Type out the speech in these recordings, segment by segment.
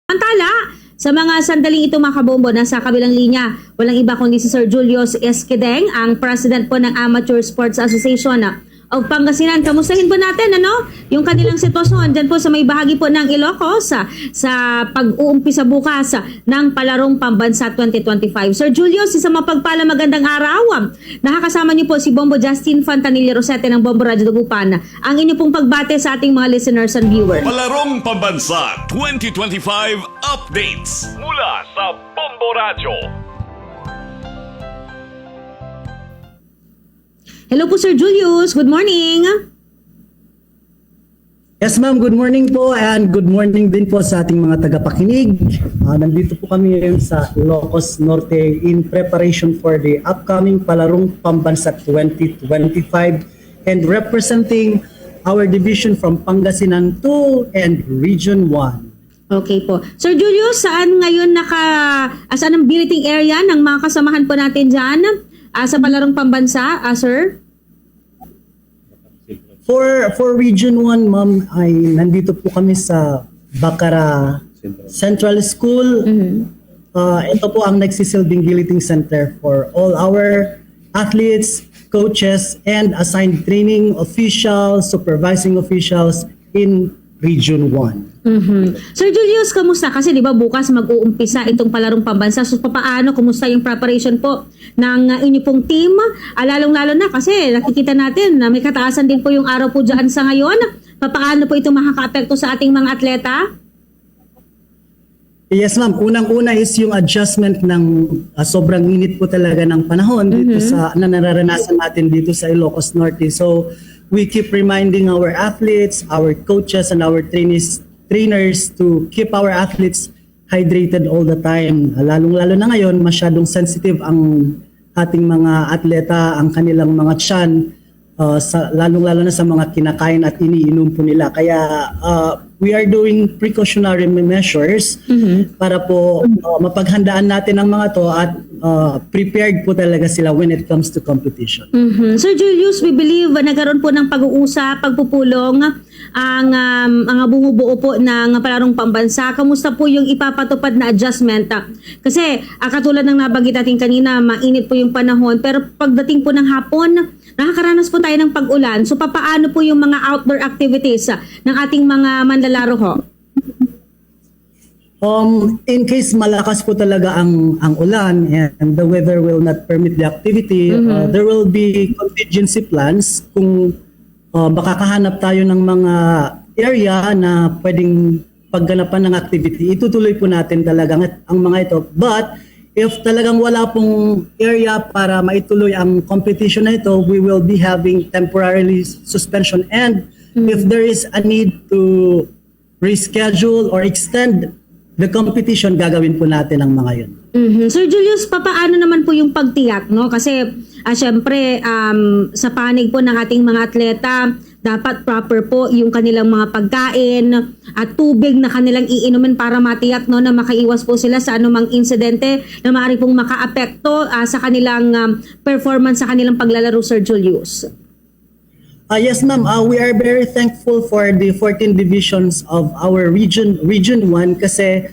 Samantala, sa mga sandaling ito mga kabombo, nasa kabilang linya, walang iba kundi si Sir Julius Esquedeng, ang President po ng Amateur Sports Association of Pangasinan. Kamustahin po natin yung kanilang sitwasyon dyan po sa may bahagi po ng Ilocos sa pag-uumpisa bukas ng Palarong Pambansa 2025. Sir Julius, isang mapagpala magandang araw. Nakakasama niyo po si Bombo Justin Fantanilla Rosete ng Bombo Radio Dagupan. Ang inyo pong pagbate sa ating mga listeners and viewers. Palarong Pambansa 2025 Updates mula sa Bombo Radio. Hello po Sir Julius, good morning. Yes ma'am, good morning po and good morning din po sa ating mga tagapakinig. Nandito po kami ngayon sa Ilocos Norte in preparation for the upcoming Palarong Pambansa 2025 and representing our division from Pangasinan 2 and Region 1. Okay po. Sir Julius, saan ngayon saan ang billeting area ng mga kasamahan po natin dyan sa Palarong Pambansa, sir? For Region 1, ma'am, ay nandito po kami sa Bacara Central School. Ito po ang nagsisilbing billeting center for all our athletes, coaches, and assigned training officials, supervising officials in Region 1. Sir Julius, kamusta? Kasi di ba bukas mag-uumpisa itong Palarong Pambansa. So paano, kumusta yung preparation po ng inyo pong team? Lalong-lalo na kasi nakikita natin na may kataasan din po yung araw po dyan sa ngayon. Paano po ito makaka-apekto sa ating mga atleta? Yes ma'am, unang-una is yung adjustment ng sobrang init po talaga ng panahon dito sa nararanasan natin dito sa Ilocos Norte. So we keep reminding our athletes, our coaches, and our trainers to keep our athletes hydrated all the time. Lalong-lalo na ngayon, masyadong sensitive ang ating mga atleta, ang kanilang mga tiyan, lalong-lalo na sa mga kinakain at iniinom po nila. Kaya we are doing precautionary measures para po mapaghandaan natin ang mga to at prepared po talaga sila when it comes to competition. Sir Julius, we believe nagkaroon po ng pag-uusap, pagpupulong ang mga bumubuo po ng Palarong Pambansa. Kamusta po yung ipapatupad na adjustment? Kasi katulad ng nabanggit natin kanina, mainit po yung panahon. Pero pagdating po ng hapon, nakakaranas po tayo ng pag-ulan. So papaano po yung mga outdoor activities ng ating mga manlalaro ho? In case malakas po talaga ang ulan and the weather will not permit the activity, there will be contingency plans kung makakahanap tayo ng mga area na pwedeng pagganapan ng activity. Itutuloy po natin talaga ang mga ito. But if talagang wala pong area para maituloy ang competition na ito, we will be having temporarily suspension. And if there is a need to reschedule or extend the competition, gagawin po natin ang mga yun. Sir Julius, papaano naman po yung pagtiyak, no? Kasi syempre sa panig po ng ating mga atleta, dapat proper po yung kanilang mga pagkain at tubig na kanilang iinumin para matiyak na makaiwas po sila sa anumang insidente na maaari pong makaapekto sa kanilang performance sa kanilang paglalaro, Sir Julius. Yes ma'am, we are very thankful for the 14 divisions of our Region 1 kasi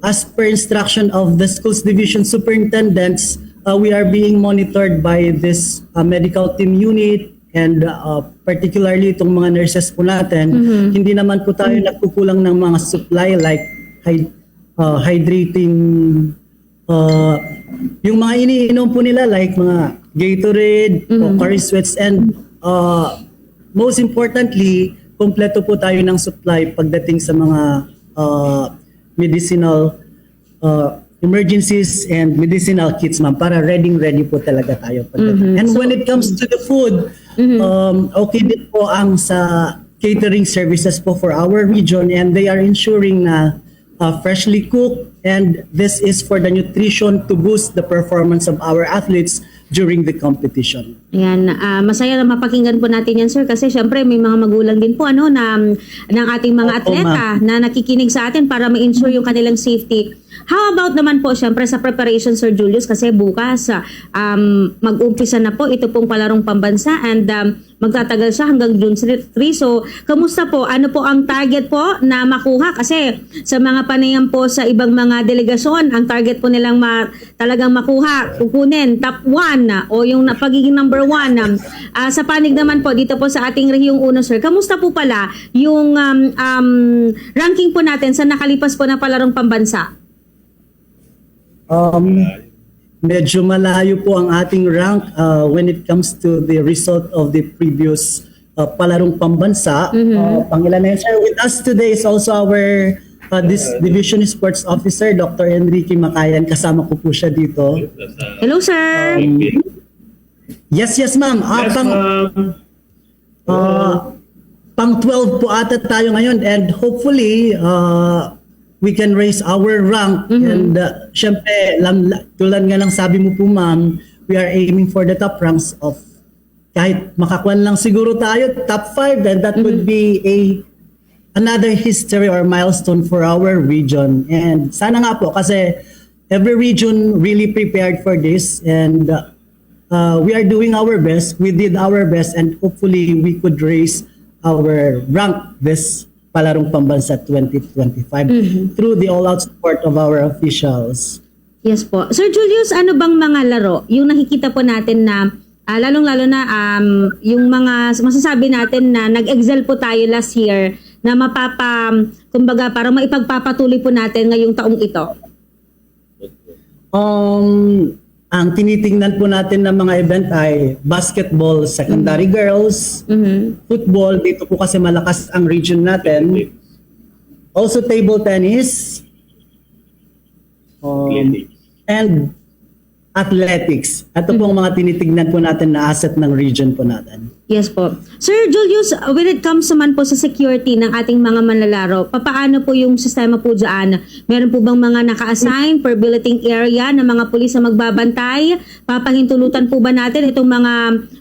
as per instruction of the schools division superintendents, we are being monitored by this medical team unit and particularly itong mga nurses po natin. Hindi naman po tayo nagkukulang ng mga supply like hydrating, yung mga iniinom po nila like mga Gatorade, Pocari Sweats, and most importantly, kompleto po tayo ng supply pagdating sa mga medicinal emergencies and medicinal kits, ma'am, para ready po talaga tayo pagdating. And when it comes to the food, okay din po ang sa catering services po for our region, and they are ensuring na freshly cooked, and this is for the nutrition to boost the performance of our athletes during the competition. Ayan, masaya na mapakinggan po natin yan, sir, kasi syempre may mga magulang din po ng ating mga atleta na nakikinig sa atin para ma-ensure yung kanilang safety. How about naman po syempre sa preparation, Sir Julius, kasi bukas mag-umpisa na po ito pong Palarong Pambansa and magtatagal siya hanggang June 3. So, kamusta po? Ano po ang target po na makuha? Kasi sa mga panayam po sa ibang mga delegasyon, ang target po nilang talagang makuha, kukunin, top 1 o yung pagiging number 1. Sa panig naman po, dito po sa ating Rehiyong 1, sir, kamusta po pala yung ranking po natin sa nakalipas po na palarong pambansa? Medyo malayo po ang ating rank when it comes to the result of the previous palarong pambansa. Pangilan na yun, sir. With us today is also our this Division Sports Officer, Dr. Enrique Macayan. Kasama ko po siya dito. Hello, sir. Yes, ma'am. Pang 12 po ata tayo ngayon, and hopefully we can raise our rank. And syempre, tulad nga ng sabi mo po, ma'am, we are aiming for the top ranks of kahit makakuan lang siguro tayo, top 5, then that would be another history or milestone for our region. And sana nga po, kasi every region really prepared for this, and we are doing our best. We did our best, and hopefully we could raise our rank this Palarong Pambansa 2025 through the all-out support of our officials. Yes po. Sir Julius, ano bang mga laro yung nakikita po natin na lalong-lalo na yung mga masasabi natin na nag-excel po tayo last year na kumbaga parang maipagpapatuloy po natin ngayong taong ito? Ang tinitingnan po natin ng mga event ay basketball, secondary girls, football, dito po kasi malakas ang region natin. Also table tennis, and athletics. Ito po ang mga tinitingnan po natin na asset ng region po natin. Yes po. Sir Julius, when it comes naman po sa security ng ating mga manlalaro, papaano po yung sistema po dyan? Meron po bang mga naka-assign per billeting area na mga pulis na magbabantay? Papahintulutan po ba natin itong mga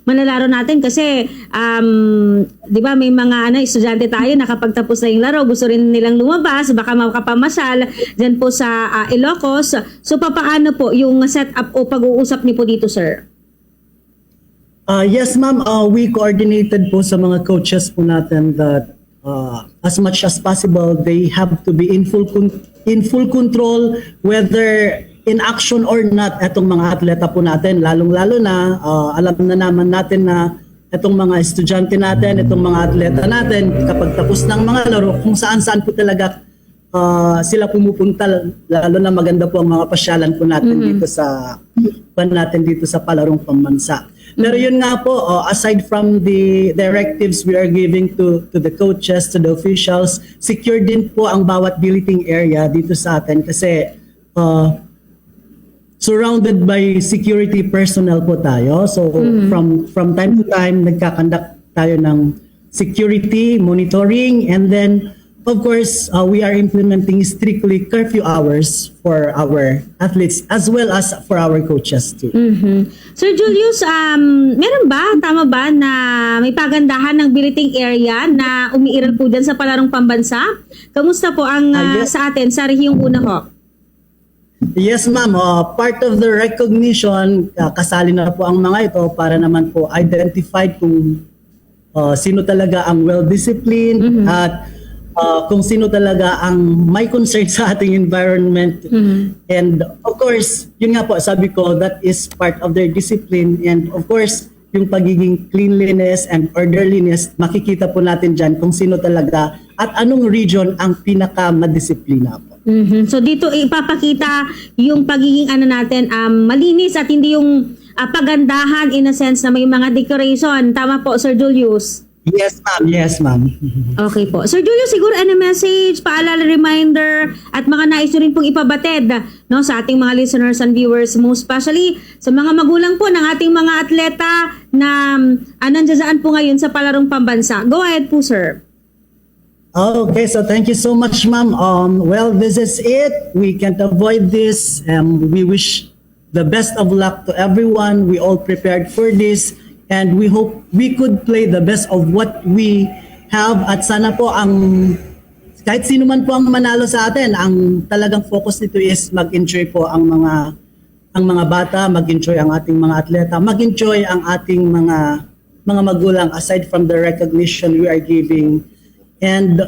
manlalaro natin? Kasi, di ba may mga estudyante tayo na kapag tapos na yung laro, gusto rin nilang lumabas, baka makapamasyal dyan po sa Ilocos. So, papaano po yung setup o pag-uusap niyo po dito, sir? Yes, ma'am. We coordinated po sa mga coaches po natin that as much as possible, they have to be in full control whether in action or not itong mga atleta po natin. Lalong-lalo na alam na naman natin na itong mga estudyante natin, itong mga atleta natin, kapag tapos ng mga laro, kung saan-saan po talaga sila pumupunta, lalo na maganda po ang mga pasyalan po natin dito sa Palarong Pambansa. Pero yun nga po, aside from the directives we are giving to the coaches, to the officials, secure din po ang bawat billeting area dito sa atin kasi surrounded by security personnel po tayo. So from time to time, nagkakandak tayo ng security, monitoring, and then of course, we are implementing strictly curfew hours for our athletes as well as for our coaches too. Sir Julius, meron ba, tama ba na may pagandahan ng billeting area na umiiral po dyan sa Palarong Pambansa? Kamusta po ang Yes. sa atin, sa Rehiyong 1 ho? Yes, ma'am. Part of the recognition, kasali na po ang mga ito para naman po identify kung sino talaga ang well-disciplined at kung sino talaga ang may concern sa ating environment. And of course, yun nga po, sabi ko, that is part of their discipline. And of course, yung pagiging cleanliness and orderliness, makikita po natin dyan kung sino talaga at anong region ang pinaka-madisiplina po. So dito ipapakita yung pagiging natin malinis at hindi yung pagandahan in a sense na may mga decoration. Tama po, Sir Julius? Yes, ma'am. Yes, ma'am. Okay po. Sir Julius, siguro any message, paalala, reminder, at mga nais nyo rin pong ipabatid sa ating mga listeners and viewers, most especially sa mga magulang po ng ating mga atleta na nandiyan po ngayon sa Palarong Pambansa. Go ahead po, sir. Okay, so thank you so much, ma'am. Well, this is it. We can't avoid this. We wish the best of luck to everyone. We all prepared for this. And we hope we could play the best of what we have. At sana po kahit sino man po ang manalo sa atin, ang talagang focus nito is mag-enjoy po ang mga bata, mag-enjoy ang ating mga atleta, mag-enjoy ang ating mga mga magulang aside from the recognition we are giving. And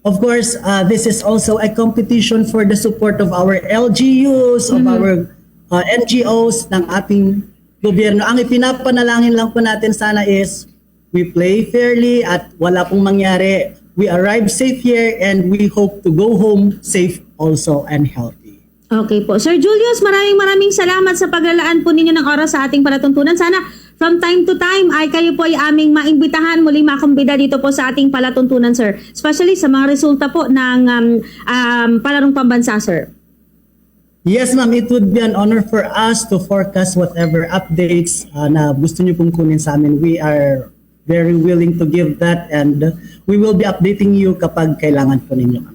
of course, this is also a competition for the support of our LGUs, of our NGOs ng ating gobyerno. Ang ipinapanalangin lang po natin sana is we play fairly at wala pong mangyari. We arrive safe here and we hope to go home safe also and healthy. Okay po. Sir Julius, maraming salamat sa paglalaan po ninyo ng oras sa ating palatuntunan. Sana from time to time ay kayo po ay aming maimbitahan, muling makumbida dito po sa ating palatuntunan, sir. Especially sa mga resulta po ng palarong pambansa, sir. Yes, ma'am. It would be an honor for us to forecast whatever updates na gusto niyo pong kunin sa amin. We are very willing to give that and we will be updating you kapag kailangan po ninyo.